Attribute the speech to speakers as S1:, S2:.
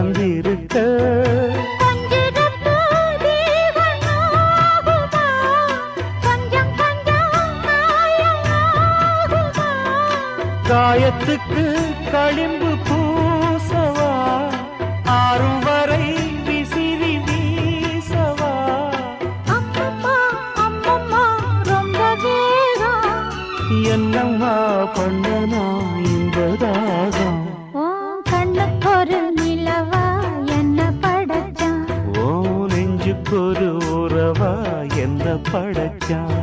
S1: பிறந்திருக்க காயத்துக்கு களிம்பு பூசவா ஆறும் வரை விசிறி வீசவா
S2: அம்மம்மா அம்மம்மா ரொம்ப வேகம்
S1: என்னம்மா பண்ணனா இந்த தாகம்
S2: கண்ணுக்கு ஒரு நிலவா என்ன படைச்சான்
S1: ஓ நெஞ்சுக்கு ஒரு உறவா என்ன படைச்சான்